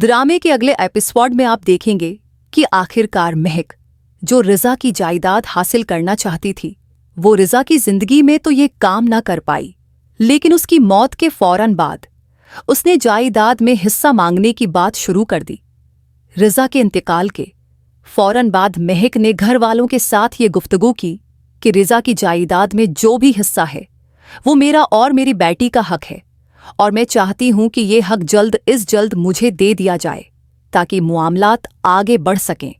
ड्रामे के अगले एपिसोड में आप देखेंगे कि आखिरकार महक, जो रिजा की जायदाद हासिल करना चाहती थी, वो रिजा की जिंदगी में तो ये काम ना कर पाई, लेकिन उसकी मौत के फौरन बाद उसने जायदाद में हिस्सा मांगने की बात शुरू कर दी। रिजा के इंतकाल के फौरन बाद महक ने घर वालों के साथ ये गुफ्तगू की कि रिजा की जायदाद में जो भी हिस्सा है वो मेरा और मेरी बेटी का हक है, और मैं चाहती हूं कि ये हक जल्द मुझे दे दिया जाए ताकि मामलात आगे बढ़ सकें।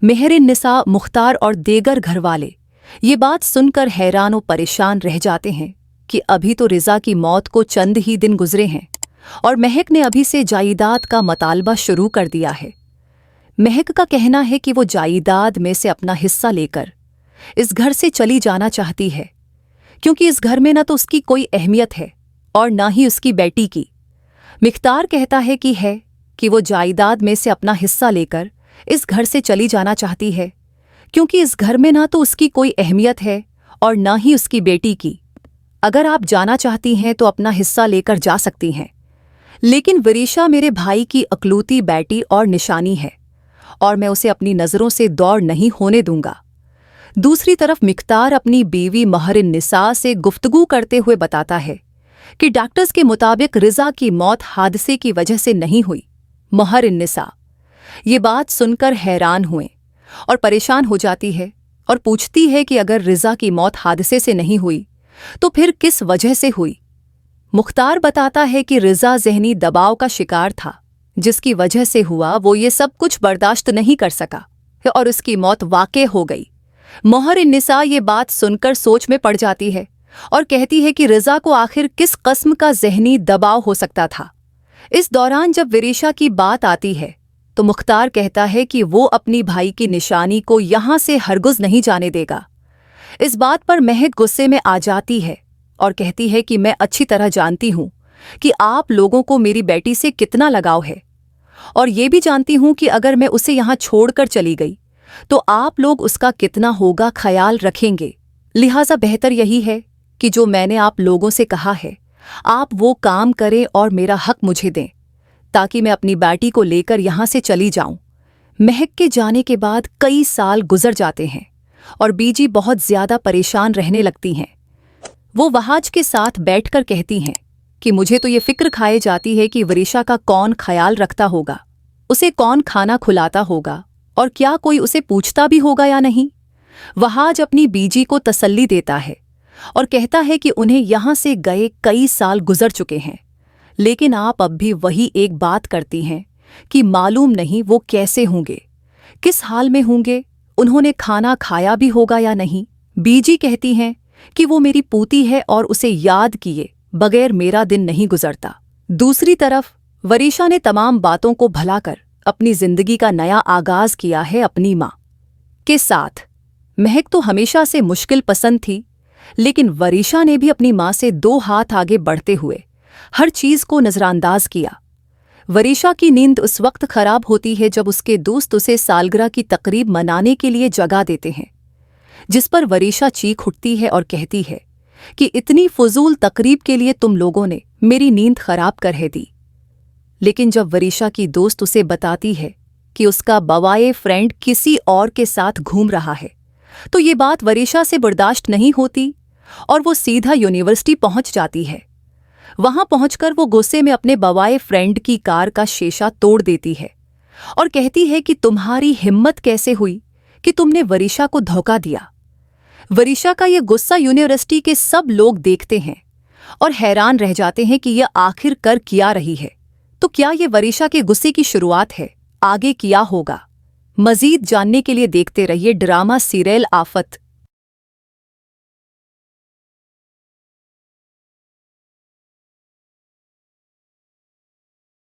मेहर-ए-निसा, मुख्तार और देगर घरवाले ये बात सुनकर हैरान और परेशान रह जाते हैं कि अभी तो रिजा की मौत को चंद ही दिन गुजरे हैं और महक ने अभी से जायदाद का मतालबा शुरू कर दिया है। महक का कहना है कि वो जायदाद में से अपना हिस्सा लेकर इस घर से चली जाना चाहती है, क्योंकि इस घर में न तो उसकी कोई अहमियत है और ना ही उसकी बेटी की। मुख्तार कहता है कि वो जायदाद में से अपना हिस्सा लेकर इस घर से चली जाना चाहती है, क्योंकि इस घर में ना तो उसकी कोई अहमियत है और ना ही उसकी बेटी की। अगर आप जाना चाहती हैं तो अपना हिस्सा लेकर जा सकती हैं, लेकिन वरीशा मेरे भाई की अकलौती बेटी और निशानी है और मैं उसे अपनी नज़रों से दूर नहीं होने दूंगा। दूसरी तरफ मुख्तार अपनी बीवी मेहर-ए-निसा से गुफ्तगू करते हुए बताता है कि डॉक्टर्स के मुताबिक रिजा की मौत हादसे की वजह से नहीं हुई। मेहर-ए-निसा ये बात सुनकर हैरान हुए और परेशान हो जाती है और पूछती है कि अगर रिजा की मौत हादसे से नहीं हुई तो फिर किस वजह से हुई। मुख्तार बताता है कि रिजा ज़हनी दबाव का शिकार था, जिसकी वजह से हुआ वो ये सब कुछ बर्दाश्त नहीं कर सका और उसकी मौत वाक़ई हो गई। मेहर-ए-निसा ये बात सुनकर सोच में पड़ जाती है और कहती है कि रिजा को आखिर किस कस्म का ज़हनी दबाव हो सकता था। इस दौरान जब वरीशा की बात आती है तो मुख्तार कहता है कि वो अपनी भाई की निशानी को यहाँ से हरगिज़ नहीं जाने देगा। इस बात पर महक गुस्से में आ जाती है और कहती है कि मैं अच्छी तरह जानती हूँ कि आप लोगों को मेरी बेटी से कितना लगाव है, और ये भी जानती हूँ कि अगर मैं उसे यहाँ छोड़कर चली गई तो आप लोग उसका कितना होगा ख्याल रखेंगे। लिहाजा बेहतर यही है कि जो मैंने आप लोगों से कहा है आप वो काम करें और मेरा हक मुझे दें, ताकि मैं अपनी बेटी को लेकर यहाँ से चली जाऊं। महक के जाने के बाद कई साल गुजर जाते हैं और बीजी बहुत ज्यादा परेशान रहने लगती हैं। वो वहाज के साथ बैठकर कहती हैं कि मुझे तो ये फिक्र खाए जाती है कि वरीशा का कौन ख्याल रखता होगा, उसे कौन खाना खुलाता होगा और क्या कोई उसे पूछता भी होगा या नहीं। वहाज अपनी बीजी को तसल्ली देता है और कहता है कि उन्हें यहाँ से गए कई साल गुजर चुके हैं, लेकिन आप अब भी वही एक बात करती हैं कि मालूम नहीं वो कैसे होंगे, किस हाल में होंगे, उन्होंने खाना खाया भी होगा या नहीं। बीजी कहती हैं कि वो मेरी पूती है और उसे याद किए बगैर मेरा दिन नहीं गुजरता। दूसरी तरफ वरीशा ने तमाम बातों को भुलाकर अपनी जिंदगी का नया आगाज किया है अपनी माँ के साथ। महक तो हमेशा से मुश्किल पसंद थी, लेकिन वरीशा ने भी अपनी माँ से 2 हाथ आगे बढ़ते हुए हर चीज को नजरअंदाज किया। वरीशा की नींद उस वक्त खराब होती है जब उसके दोस्त उसे सालगिरह की तकरीब मनाने के लिए जगा देते हैं, जिस पर वरीशा चीख उठती है और कहती है कि इतनी फजूल तकरीब के लिए तुम लोगों ने मेरी नींद खराब कर दी। लेकिन जब वरीशा की दोस्त उसे बताती है कि उसका बवाए फ्रेंड किसी और के साथ घूम रहा है, तो ये बात वरीशा से बर्दाश्त नहीं होती और वो सीधा यूनिवर्सिटी पहुंच जाती है। वहां पहुंचकर वो गुस्से में अपने बवाए फ्रेंड की कार का शीशा तोड़ देती है और कहती है कि तुम्हारी हिम्मत कैसे हुई कि तुमने वरीशा को धोखा दिया। वरीशा का ये गुस्सा यूनिवर्सिटी के सब लोग देखते हैं और हैरान रह जाते हैं कि यह आखिर कर क्या रही है। तो क्या ये वरीशा के गुस्से की शुरुआत है? आगे क्या होगा? मजीद जानने के लिए देखते रहिए ड्रामा सीरियल आफत।